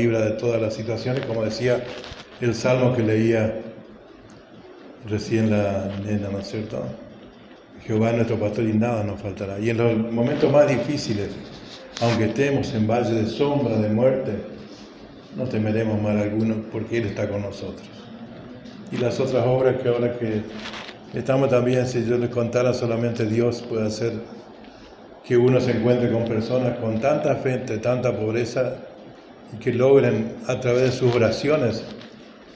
libra de todas las situaciones, como decía el salmo que leía recién la nena, ¿no es cierto? Jehová es nuestro pastor y nada nos faltará. Y en los momentos más difíciles, aunque estemos en valle de sombra, de muerte, no temeremos mal alguno porque Él está con nosotros. Y las otras obras que ahora que estamos también, si yo les contara, solamente Dios puede hacer que uno se encuentre con personas con tanta fe, tanta pobreza, y que logren a través de sus oraciones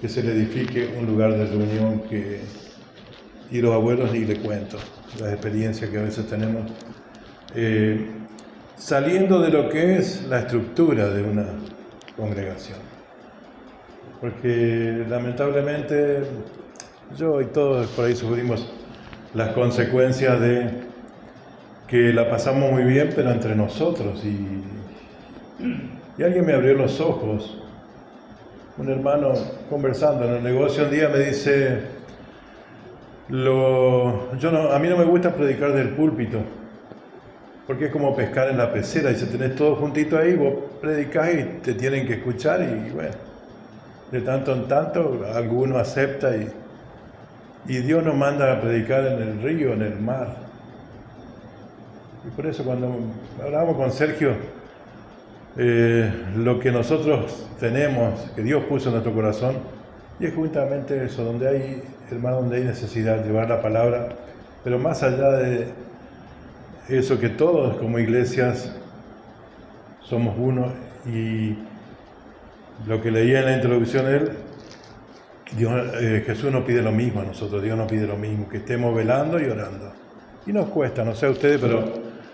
que se le edifique un lugar de reunión y los abuelos ni le cuento, las experiencias que a veces tenemos, saliendo de lo que es la estructura de una congregación. Porque lamentablemente yo y todos por ahí sufrimos las consecuencias de que la pasamos muy bien, pero entre nosotros. Y alguien me abrió los ojos. Un hermano conversando en el negocio un día me dice, a mí no me gusta predicar del púlpito, porque es como pescar en la pecera, y si tenés todo juntito ahí, vos predicás y te tienen que escuchar, y bueno, de tanto en tanto alguno acepta, y Dios nos manda a predicar en el río, en el mar. Y por eso cuando hablábamos con Sergio, lo que nosotros tenemos, que Dios puso en nuestro corazón, y es justamente eso, donde hay, hermano, donde hay necesidad de llevar la palabra, pero más allá de eso, que todos como iglesias somos uno, y lo que leía en la introducción Jesús nos pide lo mismo a nosotros, Dios nos pide lo mismo, que estemos velando y orando. Y nos cuesta, no sé a ustedes, pero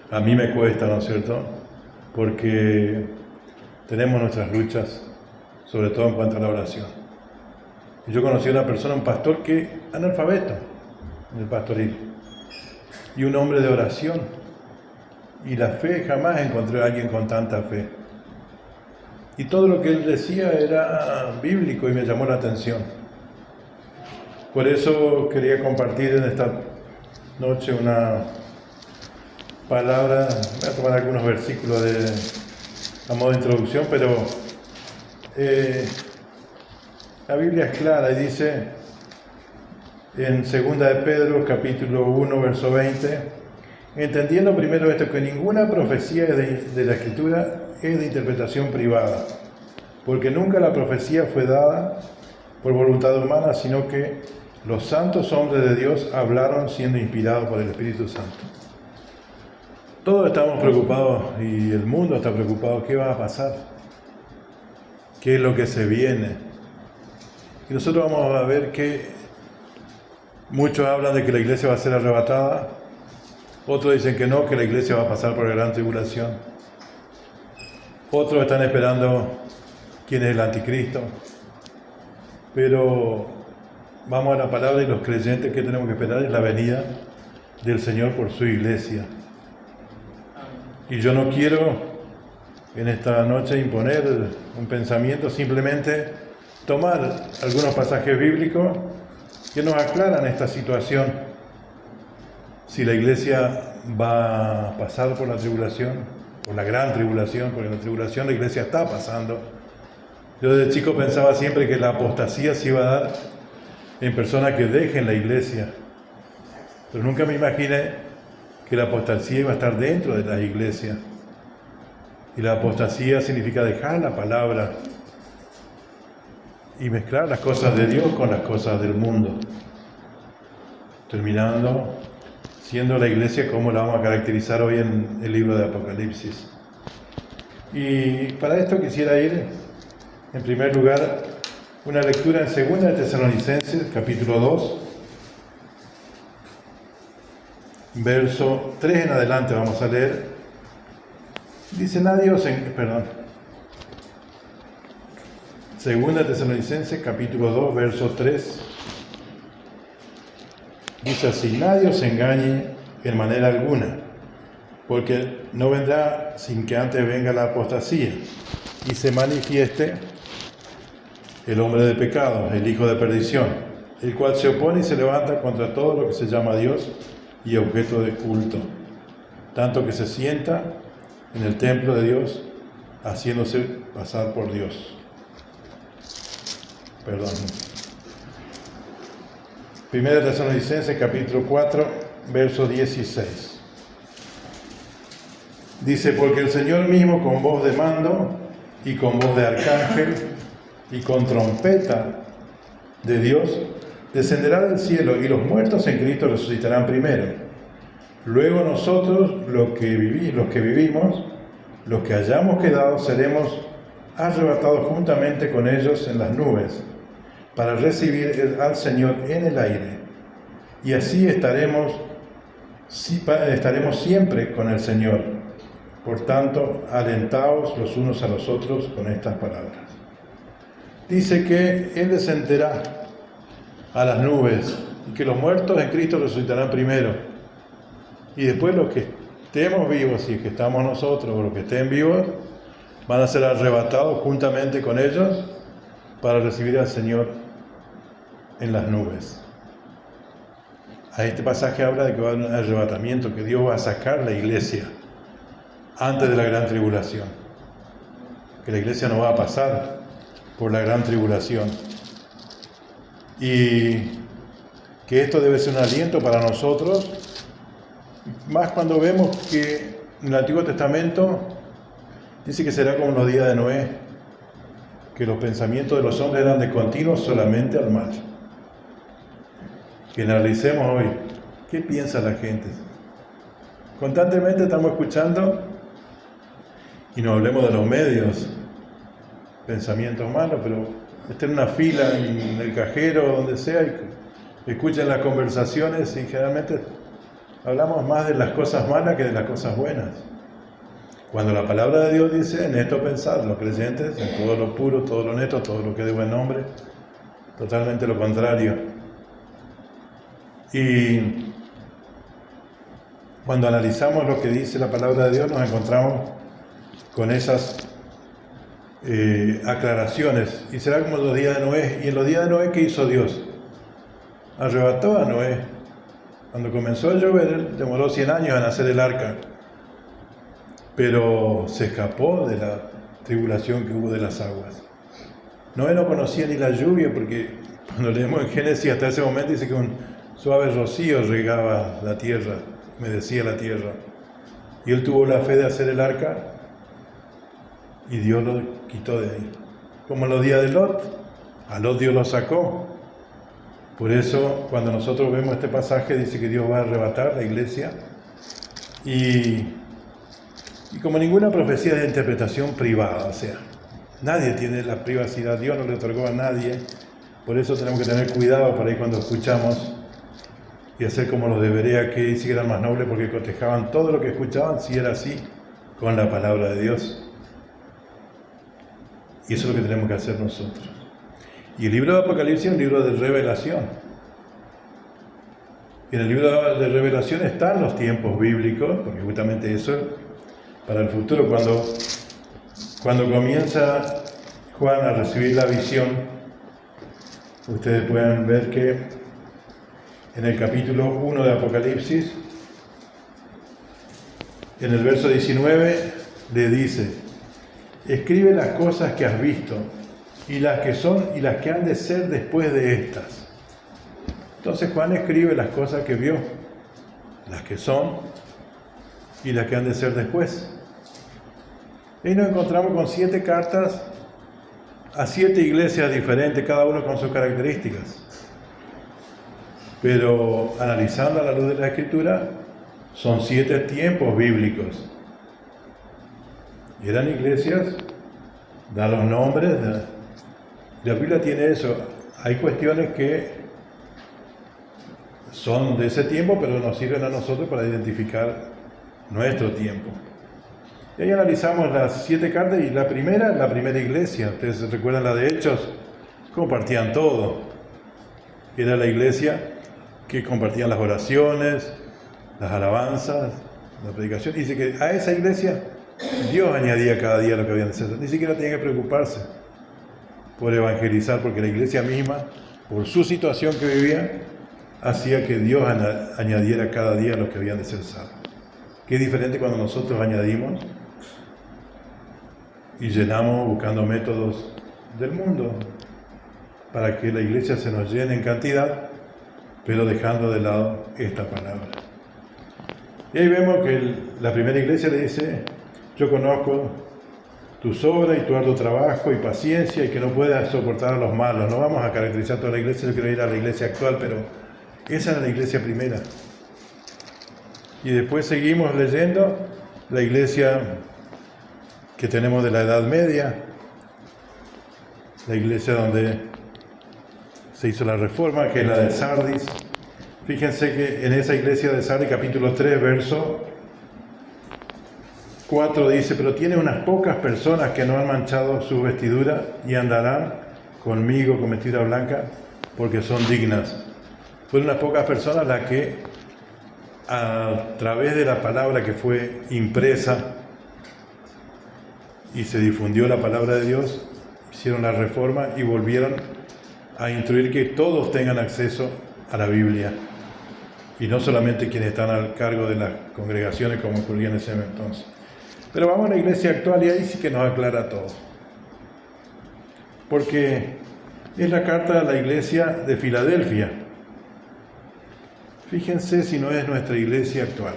a mí me cuesta, ¿no es cierto? Porque tenemos nuestras luchas, sobre todo en cuanto a la oración. Y yo conocí a una persona, un pastor que analfabeto en el pastoril, y un hombre de oración. Y la fe, jamás encontré a alguien con tanta fe. Y todo lo que él decía era bíblico y me llamó la atención. Por eso quería compartir en esta noche una palabra. Voy a tomar algunos versículos a modo de introducción, pero la Biblia es clara y dice en 2 de Pedro, capítulo 1, verso 20, entendiendo primero esto, que ninguna profecía de la Escritura es de interpretación privada, porque nunca la profecía fue dada por voluntad humana, sino que los santos hombres de Dios hablaron siendo inspirados por el Espíritu Santo. Todos estamos preocupados y el mundo está preocupado. ¿Qué va a pasar? ¿Qué es lo que se viene? Y nosotros vamos a ver que muchos hablan de que la iglesia va a ser arrebatada, otros dicen que no, que la iglesia va a pasar por la gran tribulación, otros están esperando quién es el anticristo, pero vamos a la palabra y los creyentes que tenemos que esperar es la venida del Señor por su iglesia. Y yo no quiero en esta noche imponer un pensamiento, simplemente tomar algunos pasajes bíblicos que nos aclaran esta situación. Si la iglesia va a pasar por la tribulación, por la gran tribulación, porque en la tribulación la iglesia está pasando. Yo desde chico pensaba siempre que la apostasía se iba a dar en personas que dejen la iglesia, pero nunca me imaginé que la apostasía iba a estar dentro de las iglesias. Y la apostasía significa dejar la palabra y mezclar las cosas de Dios con las cosas del mundo, terminando siendo la iglesia como la vamos a caracterizar hoy en el libro de Apocalipsis. Y para esto quisiera ir, en primer lugar, una lectura en 2 de Tesalonicenses, capítulo 2, verso 3 en adelante vamos a leer. Dice, nadie os perdón. 2 de Tesalonicenses, capítulo 2, verso 3. Dice así, nadie os engañe en manera alguna, porque no vendrá sin que antes venga la apostasía y se manifieste el hombre de pecado, el hijo de perdición, el cual se opone y se levanta contra todo lo que se llama Dios y objeto de culto, tanto que se sienta en el templo de Dios, haciéndose pasar por Dios. perdón. Primera de Tesalonicenses, capítulo 4, verso 16. Dice, porque el Señor mismo con voz de mando y con voz de arcángel y con trompeta de Dios descenderá del cielo y los muertos en Cristo resucitarán primero. Luego nosotros, los que vivimos, los que hayamos quedado, seremos arrebatados juntamente con ellos en las nubes para recibir al Señor en el aire. Y así estaremos siempre con el Señor. Por tanto, alentaos los unos a los otros con estas palabras. Dice que Él descenderá a las nubes y que los muertos en Cristo resucitarán primero. Y después los que estemos vivos, si es que estamos nosotros o los que estén vivos, van a ser arrebatados juntamente con ellos para recibir al Señor en las nubes. A este pasaje habla de que va a haber un arrebatamiento, que Dios va a sacar la iglesia antes de la gran tribulación, que la iglesia no va a pasar por la gran tribulación, y que esto debe ser un aliento para nosotros, más cuando vemos que en el Antiguo Testamento dice que será como los días de Noé, que los pensamientos de los hombres eran de continuo solamente al mal. Que analicemos hoy, ¿qué piensa la gente? Constantemente estamos escuchando, y no hablemos de los medios, pensamientos malos, pero estén en una fila, en el cajero, donde sea, y escuchen las conversaciones, y generalmente hablamos más de las cosas malas que de las cosas buenas. Cuando la palabra de Dios dice, en esto pensad, los creyentes, en todo lo puro, todo lo honesto, todo lo que de buen nombre, totalmente lo contrario. Y cuando analizamos lo que dice la palabra de Dios, nos encontramos con esas aclaraciones. Y será como los días de Noé. Y en los días de Noé, ¿qué hizo Dios? Arrebató a Noé. Cuando comenzó a llover, él demoró 100 años en hacer el arca. Pero se escapó de la tribulación que hubo de las aguas. Noé no conocía ni la lluvia, porque cuando leemos en Génesis, hasta ese momento dice que un suave rocío regaba la tierra, humedecía la tierra. Y él tuvo la fe de hacer el arca, y Dios lo quitó de ahí. Como en los días de Lot, a Lot Dios lo sacó. Por eso, cuando nosotros vemos este pasaje, dice que Dios va a arrebatar la iglesia. Y como ninguna profecía es de interpretación privada, o sea, nadie tiene la privacidad, Dios no le otorgó a nadie. Por eso tenemos que tener cuidado por ahí cuando escuchamos y hacer como los de Berea, que dice que eran más nobles porque cotejaban todo lo que escuchaban, si era así, con la palabra de Dios. Y eso es lo que tenemos que hacer nosotros. Y el libro de Apocalipsis es un libro de revelación. Y en el libro de revelación están los tiempos bíblicos, porque justamente eso es para el futuro. Cuando comienza Juan a recibir la visión, ustedes pueden ver que en el capítulo 1 de Apocalipsis, en el verso 19, le dice: escribe las cosas que has visto, y las que son y las que han de ser después de estas. Entonces Juan escribe las cosas que vio, las que son y las que han de ser después. Y nos encontramos con 7 cartas a 7 iglesias diferentes, cada uno con sus características. Pero analizando a la luz de la Escritura, son 7 tiempos bíblicos. Eran iglesias, da los nombres, la Biblia tiene eso. Hay cuestiones que son de ese tiempo, pero nos sirven a nosotros para identificar nuestro tiempo. Y ahí analizamos las 7 cartas, y la primera iglesia, ustedes se recuerdan la de Hechos, compartían todo. Era la iglesia que compartían las oraciones, las alabanzas, la predicación. Dice que a esa iglesia Dios añadía cada día lo que habían de hacer. Ni siquiera tenía que preocuparse por evangelizar, porque la iglesia misma, por su situación que vivía, hacía que Dios añadiera cada día lo que habían de ser salvos. Qué diferente cuando nosotros añadimos y llenamos buscando métodos del mundo. para que la iglesia se nos llene en cantidad, pero dejando de lado esta palabra. Y ahí vemos que la primera iglesia le dice: yo conozco tus obras y tu arduo trabajo y paciencia, y que no puedas soportar a los malos. No vamos a caracterizar toda la iglesia, yo quiero ir a la iglesia actual, pero esa era la iglesia primera. Y después seguimos leyendo la iglesia que tenemos de la Edad Media, la iglesia donde se hizo la reforma, que es la de Sardis. Fíjense que en esa iglesia de Sardis, capítulo 3, verso 4, dice: pero tiene unas pocas personas que no han manchado su vestidura y andarán conmigo con vestidura blanca porque son dignas. Fueron unas pocas personas las que, a través de la palabra que fue impresa y se difundió la palabra de Dios, hicieron la reforma y volvieron a instruir que todos tengan acceso a la Biblia, y no solamente quienes están al cargo de las congregaciones como ocurría en ese entonces. Pero vamos a la iglesia actual y ahí sí que nos aclara todo, porque es la carta a la iglesia de Filadelfia. Fíjense si no es nuestra iglesia actual.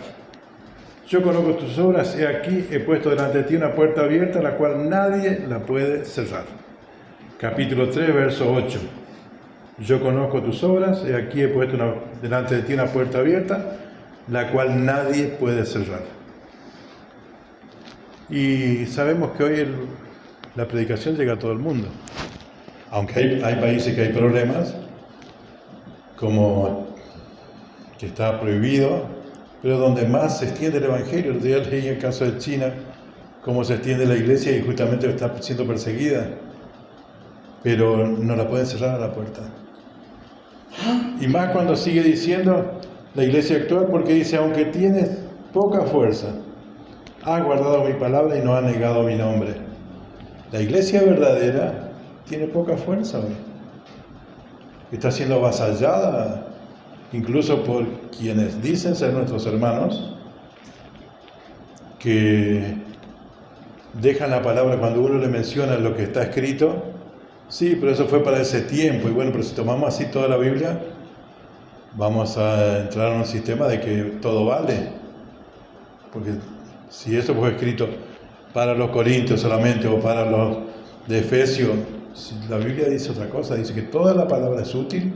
Yo conozco tus obras, he aquí, he puesto delante de ti una puerta abierta, la cual nadie la puede cerrar. Capítulo 3, verso 8. Yo conozco tus obras, he aquí, he puesto delante de ti una puerta abierta, la cual nadie puede cerrar. Y sabemos que hoy la predicación llega a todo el mundo. Aunque hay países que hay problemas, como que está prohibido, pero donde más se extiende el Evangelio. El día leí en el caso de China, cómo se extiende la iglesia y justamente está siendo perseguida, pero no la pueden cerrar a la puerta. Y más cuando sigue diciendo la iglesia actual, porque dice: aunque tienes poca fuerza, has guardado mi palabra y no has negado mi nombre. La iglesia verdadera tiene poca fuerza hoy. Está siendo avasallada incluso por quienes dicen ser nuestros hermanos, que dejan la palabra cuando uno le menciona lo que está escrito. Sí, pero eso fue para ese tiempo. Y bueno, pero si tomamos así toda la Biblia, vamos a entrar en un sistema de que todo vale. Porque si eso fue escrito para los corintios solamente o para los de Efesios, la Biblia dice otra cosa. Dice que toda la palabra es útil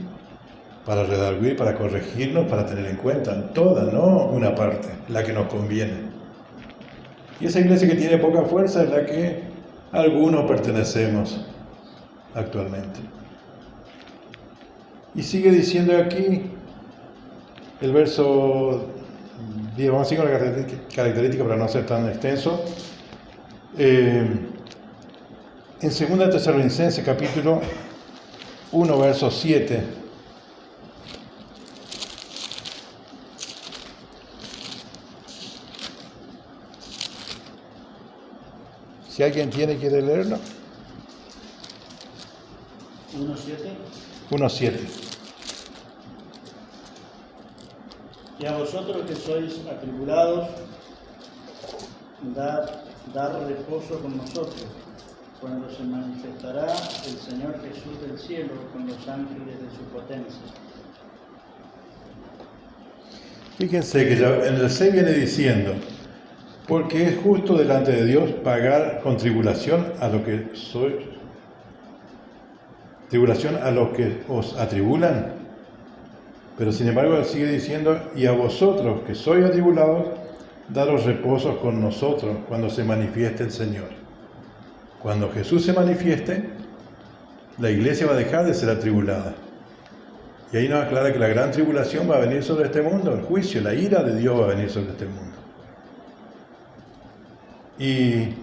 para redarguir, para corregirnos, para tener en cuenta. Toda, no una parte, la que nos conviene. Y esa iglesia que tiene poca fuerza es la que algunos pertenecemos actualmente. Y sigue diciendo aquí el verso 10, vamos a seguir con la característica para no ser tan extenso. En 2 Tesalonicenses capítulo 1, verso 7. Si alguien quiere leerlo. 1:7. 1:7. Y a vosotros que sois atribulados, dar reposo con nosotros, cuando se manifestará el Señor Jesús del cielo con los ángeles de su potencia. Fíjense que ya en el 6 viene diciendo: porque es justo delante de Dios pagar con tribulación a lo que sois, tribulación a los que os atribulan. Pero sin embargo sigue diciendo: y a vosotros que sois atribulados, daros reposos con nosotros cuando se manifieste el Señor. Cuando Jesús se manifieste, la iglesia va a dejar de ser atribulada. Y ahí nos aclara que la gran tribulación va a venir sobre este mundo, el juicio, la ira de Dios va a venir sobre este mundo. Y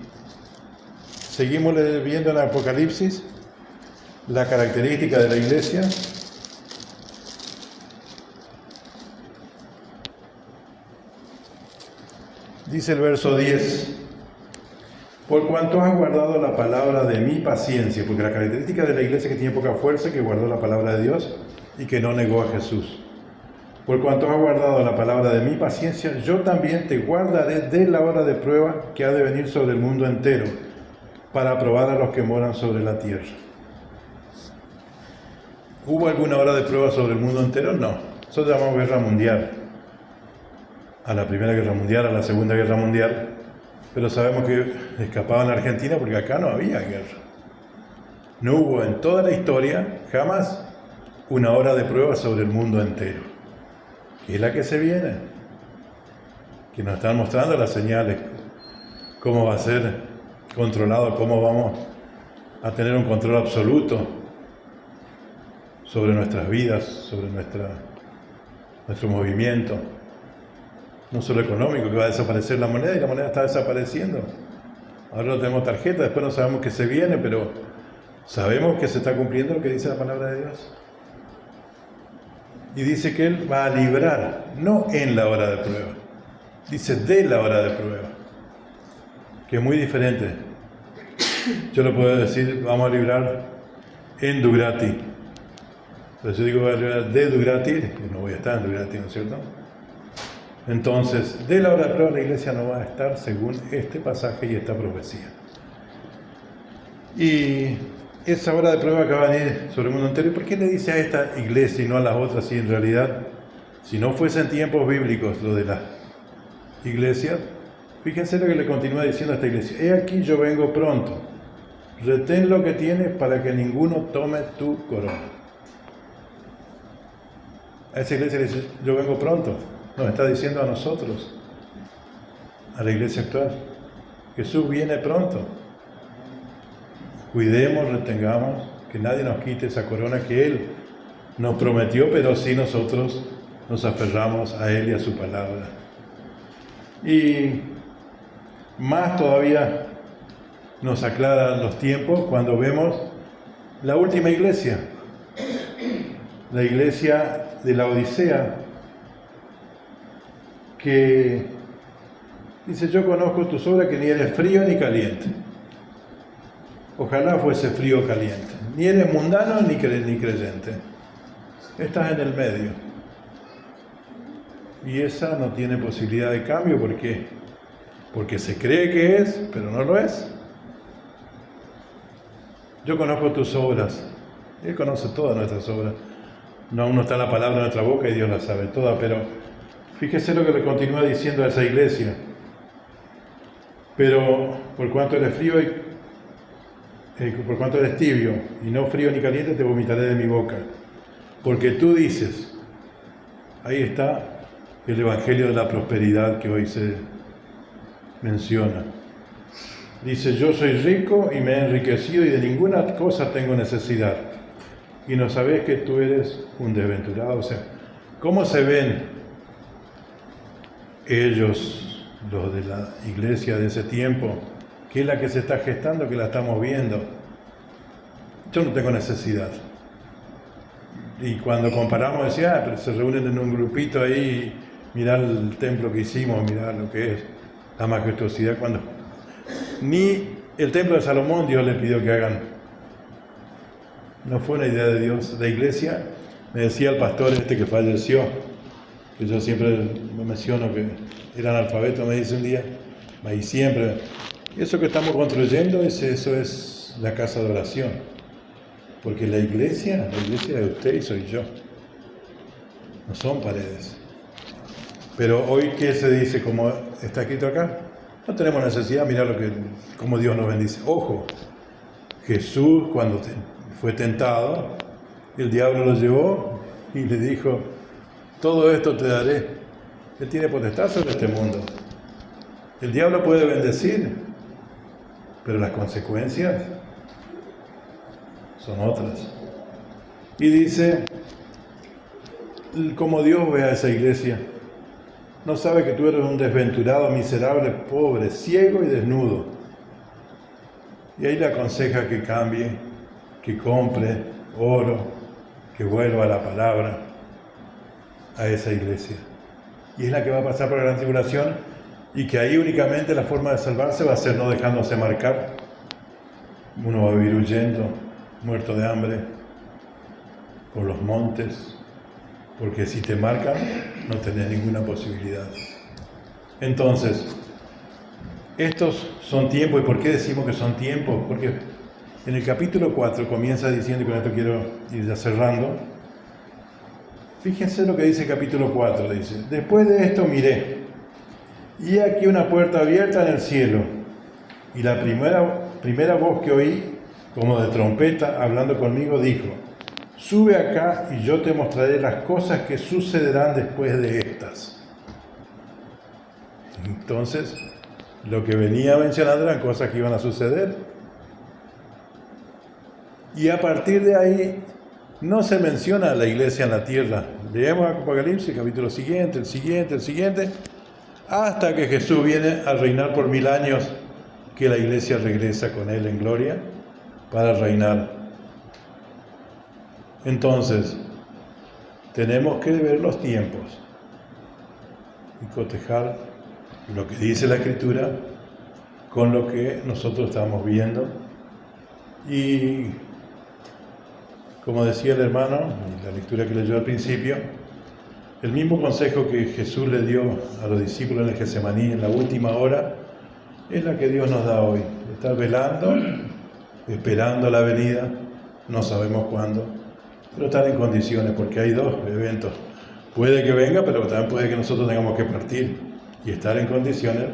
seguimos viendo en Apocalipsis la característica de la iglesia. Dice el verso 10: por cuanto has guardado la palabra de mi paciencia, porque la característica de la iglesia que tiene poca fuerza es que guardó la palabra de Dios y que no negó a Jesús. Por cuanto has guardado la palabra de mi paciencia, yo también te guardaré de la hora de prueba que ha de venir sobre el mundo entero, para probar a los que moran sobre la tierra. ¿Hubo alguna hora de prueba sobre el mundo entero? No. Nosotros llamamos guerra mundial. A la Primera Guerra Mundial, a la Segunda Guerra Mundial. Pero sabemos que escapaban a Argentina porque acá no había guerra. No hubo en toda la historia jamás una hora de prueba sobre el mundo entero, que es la que se viene, que nos están mostrando las señales, cómo va a ser controlado, cómo vamos a tener un control absoluto sobre nuestras vidas, sobre nuestro movimiento, no solo económico, que va a desaparecer la moneda y la moneda está desapareciendo. Ahora no tenemos tarjeta, después no sabemos qué se viene, pero sabemos que se está cumpliendo lo que dice la palabra de Dios. Y dice que Él va a librar, no en la hora de prueba, dice de la hora de prueba, que es muy diferente. Yo lo puedo decir, vamos a librar en Dugrati. Entonces yo digo, voy a librar de Dugrati, y no voy a estar en Dugrati, ¿no es cierto? Entonces, de la hora de prueba la iglesia no va a estar según este pasaje y esta profecía. Y esa hora de prueba que va a venir sobre el mundo entero, ¿y por qué le dice a esta iglesia y no a las otras? Si en realidad, si no fuesen tiempos bíblicos lo de las iglesias, fíjense lo que le continúa diciendo a esta iglesia. He aquí yo vengo pronto, retén lo que tienes para que ninguno tome tu corona. A esa iglesia le dice, yo vengo pronto. Nos está diciendo a nosotros, a la iglesia actual, Jesús viene pronto. Cuidemos, retengamos, que nadie nos quite esa corona que Él nos prometió, pero sí nosotros nos aferramos a Él y a su palabra. Y más todavía nos aclaran los tiempos cuando vemos la última iglesia, la iglesia de la Odisea, que dice, yo conozco tus obras que ni eres frío ni caliente. Ojalá fuese frío o caliente. Ni eres mundano ni creyente. Estás en el medio. Y esa no tiene posibilidad de cambio. ¿Por qué? Porque se cree que es, pero no lo es. Yo conozco tus obras. Él conoce todas nuestras obras. No, aún no está la palabra en nuestra boca y Dios la sabe toda, pero fíjese lo que le continúa diciendo a esa iglesia. Pero por cuanto eres frío por cuanto eres tibio y no frío ni caliente, te vomitaré de mi boca. Porque tú dices, ahí está el evangelio de la prosperidad que hoy se menciona. Dice, yo soy rico y me he enriquecido y de ninguna cosa tengo necesidad. Y no sabes que tú eres un desventurado. O sea, ¿cómo se ven ellos, los de la iglesia de ese tiempo, que es la que se está gestando, que la estamos viendo? Yo no tengo necesidad. Y cuando comparamos, decía, pero se reúnen en un grupito ahí, mirar el templo que hicimos, mirar lo que es la majestuosidad, cuando ni el templo de Salomón Dios le pidió que hagan. No fue una idea de Dios. La iglesia, me decía el pastor que falleció, que yo siempre me menciono que era analfabeto, me dice un día, y siempre, eso que estamos construyendo, eso es la casa de oración. Porque la iglesia de usted y soy yo. No son paredes. Pero hoy, ¿qué se dice? Como está escrito acá, no tenemos necesidad, mirar cómo Dios nos bendice. Ojo, Jesús cuando fue tentado, el diablo lo llevó y le dijo, todo esto te daré. Él tiene potestad sobre este mundo. El diablo puede bendecir, pero las consecuencias son otras. Y dice, como Dios ve a esa iglesia, no sabe que tú eres un desventurado, miserable, pobre, ciego y desnudo. Y ahí le aconseja que cambie, que compre oro, que vuelva a la palabra, a esa iglesia. Y es la que va a pasar por la gran tribulación, y que ahí únicamente la forma de salvarse va a ser no dejándose marcar. Uno va a vivir huyendo, muerto de hambre, por los montes, porque si te marcan no tenés ninguna posibilidad. Entonces, estos son tiempos. ¿Y por qué decimos que son tiempos? Porque En el capítulo 4 comienza diciendo, y con esto quiero ir ya cerrando, fíjense lo que dice el capítulo 4, dice: después de esto miré, y aquí una puerta abierta en el cielo, y la primera voz que oí, como de trompeta, hablando conmigo, dijo: sube acá y yo te mostraré las cosas que sucederán después de estas. Entonces, lo que venía mencionando eran cosas que iban a suceder. Y a partir de ahí, no se menciona la iglesia en la tierra. Leemos Apocalipsis, capítulo siguiente, el siguiente, hasta que Jesús viene a reinar por 1000 años, que la iglesia regresa con Él en gloria para reinar. Entonces, tenemos que ver los tiempos y cotejar lo que dice la Escritura con lo que nosotros estamos viendo. Y como decía el hermano, en la lectura que leyó al principio, el mismo consejo que Jesús le dio a los discípulos en el Getsemaní en la última hora, es la que Dios nos da hoy. Estar velando, esperando la venida, no sabemos cuándo, pero estar en condiciones, porque hay dos eventos. Puede que venga, pero también puede que nosotros tengamos que partir y estar en condiciones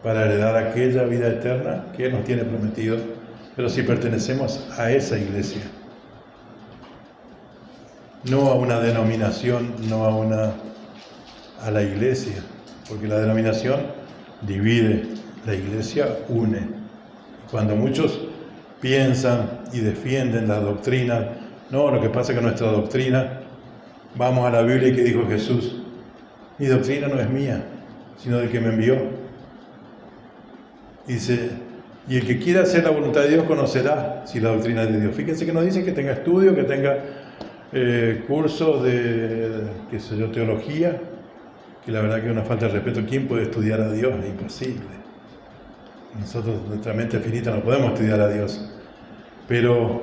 para heredar aquella vida eterna que Él nos tiene prometido, pero si pertenecemos a esa iglesia. No a una denominación, no a la iglesia, porque la denominación divide, la iglesia une. Cuando muchos piensan y defienden la doctrina, no, lo que pasa es que nuestra doctrina, vamos a la Biblia y que dijo Jesús: mi doctrina no es mía, sino del que me envió. Dice: y el que quiera hacer la voluntad de Dios conocerá si la doctrina es de Dios. Fíjense que no dice que tenga estudio, que tenga cursos de, qué sé yo, teología, que la verdad que es una falta de respeto. ¿Quién puede estudiar a Dios? Es imposible. Nosotros, nuestra mente finita, no podemos estudiar a Dios. Pero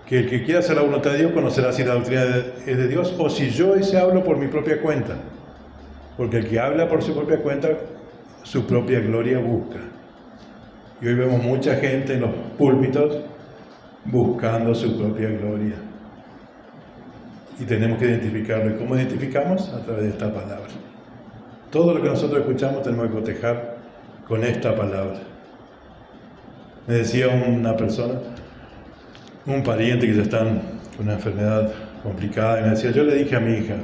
que el que quiera hacer la voluntad de Dios conocerá si la doctrina es de Dios o si yo ese hablo por mi propia cuenta. Porque el que habla por su propia cuenta, su propia gloria busca. Y hoy vemos mucha gente en los púlpitos buscando su propia gloria. Y tenemos que identificarlo. ¿Y cómo identificamos? A través de esta palabra. Todo lo que nosotros escuchamos tenemos que cotejar con esta palabra. Me decía una persona, un pariente que ya está con una enfermedad complicada, y me decía: yo le dije a mi hija,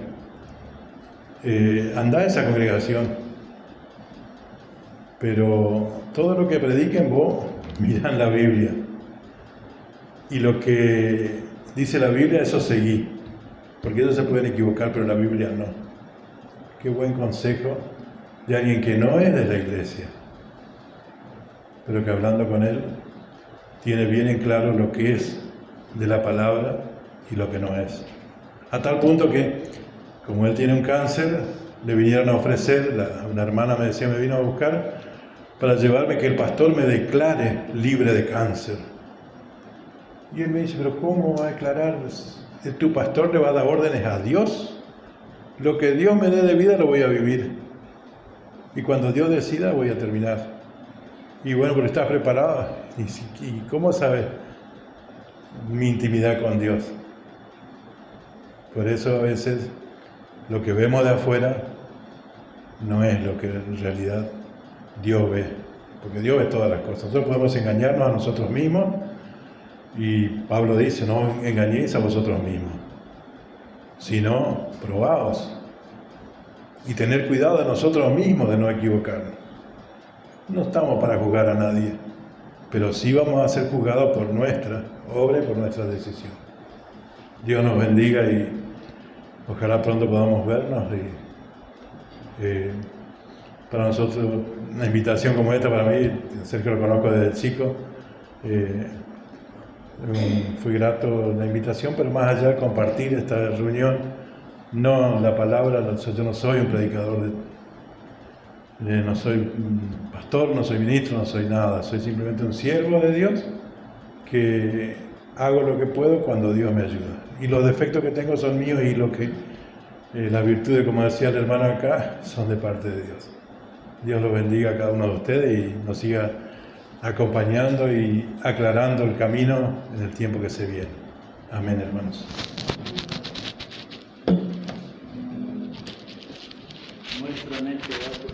anda a esa congregación, pero todo lo que prediquen vos, mirá en la Biblia. Y lo que dice la Biblia, eso seguí. Porque ellos se pueden equivocar, pero la Biblia no. Qué buen consejo de alguien que no es de la iglesia, pero que hablando con él tiene bien en claro lo que es de la palabra y lo que no es. A tal punto que, como él tiene un cáncer, le vinieron a ofrecer, una hermana me decía, me vino a buscar para llevarme que el pastor me declare libre de cáncer. Y él me dice: pero ¿cómo va a declarar? ¿Tu pastor le va a dar órdenes a Dios? Lo que Dios me dé de vida lo voy a vivir. Y cuando Dios decida voy a terminar. Y bueno, pero ¿estás preparado? ¿Y cómo sabes mi intimidad con Dios? Por eso a veces lo que vemos de afuera no es lo que en realidad Dios ve. Porque Dios ve todas las cosas. Nosotros podemos engañarnos a nosotros mismos. Y Pablo dice: no engañéis a vosotros mismos, sino probaos. Y tener cuidado de nosotros mismos de no equivocarnos. No estamos para juzgar a nadie, pero sí vamos a ser juzgados por nuestra obra y por nuestra decisión. Dios nos bendiga y ojalá pronto podamos vernos. Y para nosotros, una invitación como esta, para mí, Sergio lo conozco desde chico, fui grato la invitación, pero más allá de compartir esta reunión, no la palabra, yo no soy un predicador, no soy pastor, no soy ministro, no soy nada, soy simplemente un siervo de Dios que hago lo que puedo cuando Dios me ayuda. Y los defectos que tengo son míos y lo que las virtudes, como decía el hermano acá, son de parte de Dios. Dios los bendiga a cada uno de ustedes y nos siga acompañando y aclarando el camino en el tiempo que se viene. Amén, hermanos. Muestro en este dato.